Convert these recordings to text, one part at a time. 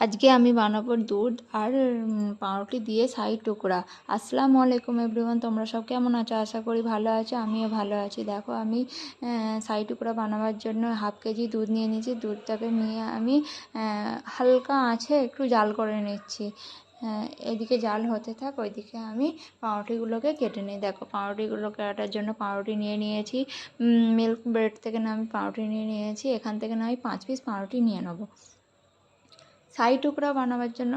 আজকে আমি বানাবো দুধ আর পাউরুটি দিয়ে শাহী টুকরা। আসসালামু আলাইকুম এভরিওয়ান, তোমরা সব কেমন আছো? আশা করি ভালো আছো, আমিও ভালো আছি। দেখো আমি শাহী টুকরা বানাবার জন্য হাফ কেজি দুধ নিয়ে নিয়েছি। দুধটাকে নিয়ে আমি হালকা আঁচে একটু জাল করে নিচ্ছি। এদিকে জাল হতে থাক, ওইদিকে আমি পাউরুটিগুলোকে কেটে নিই। দেখো পাউরুটিগুলো কাটার জন্য পাউরুটি নিয়ে নিয়েছি। মিল্ক ব্রেড থেকে না আমি পাউরুটি নিয়ে নিয়েছি। এখান থেকে না আমি 5 পিস পাউরুটি নিয়ে নেবো। শাহী টুকরা বানাবার জন্য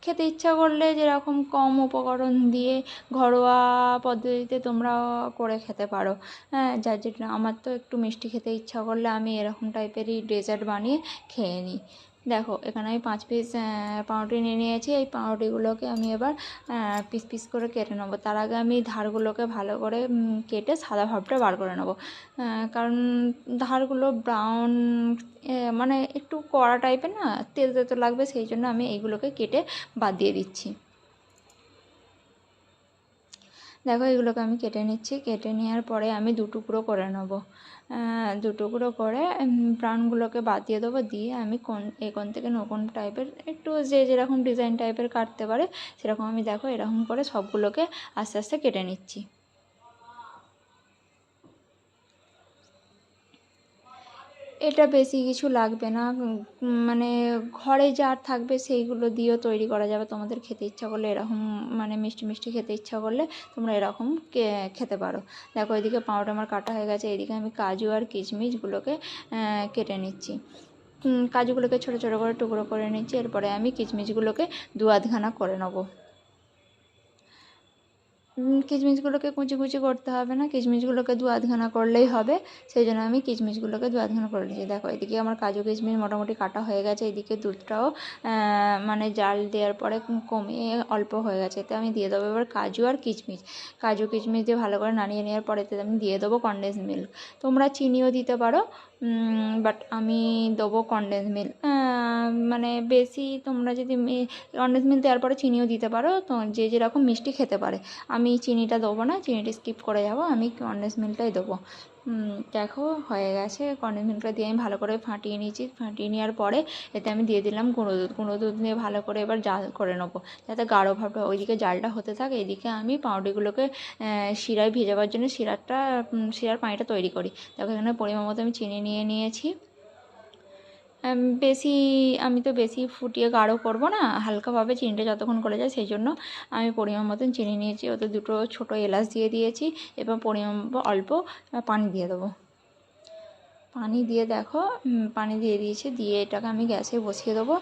খেতে ইচ্ছা করলে যেরকম কম উপকরণ দিয়ে ঘরোয়া পদ্ধতিতে তোমরা করে খেতে পারো। যার যেটা, আমার তো একটু মিষ্টি খেতে ইচ্ছা করলে আমি এরকম টাইপেরই ডেজার্ট বানিয়ে খেয়ে নিই। দেখো এখানে আমি 5 পিস পাউরুটি নিয়ে নিয়েছি। এই পাউরুটিগুলোকে আমি এবার পিস পিস করে কেটে নেবো। তার আগে আমি ধারগুলোকে ভালো করে কেটে সাদা ভাবটা বার করে নেবো, কারণ ধারগুলো ব্রাউন মানে একটু কড়া টাইপের না, তেল তেতো লাগবে, সেই জন্য আমি এইগুলোকে কেটে বাদ দিয়ে দিচ্ছি। দেখো এগুলোকে আমি কেটে নিচ্ছি। কেটে নেওয়ার পরে আমি 2 টুকরো করে নেবো। 2 টুকরো করে ব্রাউনগুলোকে বাদ দিয়ে দেবো। দিয়ে আমি কোণ থেকে কোণ টাইপের একটু যে যেরকম ডিজাইন টাইপের কাটতে পারে সেরকম আমি দেখো এরকম করে সবগুলোকে আস্তে আস্তে কেটে নিচ্ছি। এটা বেশি কিছু লাগবে না, মানে ঘরে যা থাকবে সেইগুলো দিয়েও তৈরি করা যাবে। তোমাদের খেতে ইচ্ছা করলে এরকম, মানে মিষ্টি মিষ্টি খেতে ইচ্ছা করলে তোমরা এরকম খেতে পারো। দেখো এদিকে পাউডার আমার কাটা হয়ে গেছে। এদিকে আমি কাজু আর কিশমিশগুলোকে কেটে নিচ্ছি। কাজুগুলোকে ছোটো ছোটো করে টুকরো করে নিচ্ছি। এরপরে আমি কিশমিশগুলোকে 2-8 করে নেবো। কিশমিশগুলোকে কুচি কুচি করতে হবে না, কিশমিশগুলোকে 2-8 করলেই হবে। সেই জন্য আমি কিশমিশগুলোকে 2-8 করে নিয়েছি। দেখো এদিকে আমার কাজু কিশমিশ মোটামুটি কাটা হয়ে গেছে। এদিকে দুধটাও মানে জাল দেওয়ার পরে কমিয়ে অল্প হয়ে গেছে। এতে আমি দিয়ে দেবো এবার কাজু আর কিশমিশ। কাজু কিশমিশ দিয়ে ভালো করে নাড়িয়ে নেওয়ার পরে এতে আমি দিয়ে দেবো কনডেন্স মিল্ক। তোমরা চিনিও দিতে পারো, বাট আমি দেবো কনডেন্স মিল্ক। মানে বেশি তোমরা যদি কনডেন্স মিল্ক দেওয়ার পরে চিনিও দিতে পারো, তো যে যেরকম মিষ্টি খেতে পারে। আমি চিনিটা দেবো না, চিনিটা স্কিপ করে যাবো, আমি কনডেন্স মিল্কটাই দেবো। দেখো হয়ে গেছে। কনডেন্স মিল্কটা দিয়ে আমি ভালো করে ফাটিয়ে নিয়েছি। ফাটিয়ে নেওয়ার পরে এতে আমি দিয়ে দিলাম গুঁড়ো দুধ। গুঁড়ো দুধ দিয়ে ভালো করে এবার জাল করে নেবো, যাতে গাঢ় ভাবটা। ওইদিকে জালটা হতে থাকে, এদিকে আমি পাউরুটিগুলোকে শিরায় ভেজাবার জন্য শিরার পানিটা তৈরি করি। দেখো এখানে পরিমাণ মতো আমি চিনি নিয়ে নিয়েছি। বেশি, আমি তো বেশি ফুটিয়ে গাঢ় করব না, হালকাভাবে চিনিটা যতক্ষণ গলে যায় সেই জন্য আমি পরিমাণ মতন চিনি নিয়েছি। ওতে 2 ছোটো এলাচ দিয়ে দিয়েছি। এবার পরিমাণ অল্প পানি দিয়ে দেবো। পানি দিয়ে দেখো পানি দিয়ে দিয়েছি, দিয়ে এটাকে আমি গ্যাসে বসিয়ে দেবো।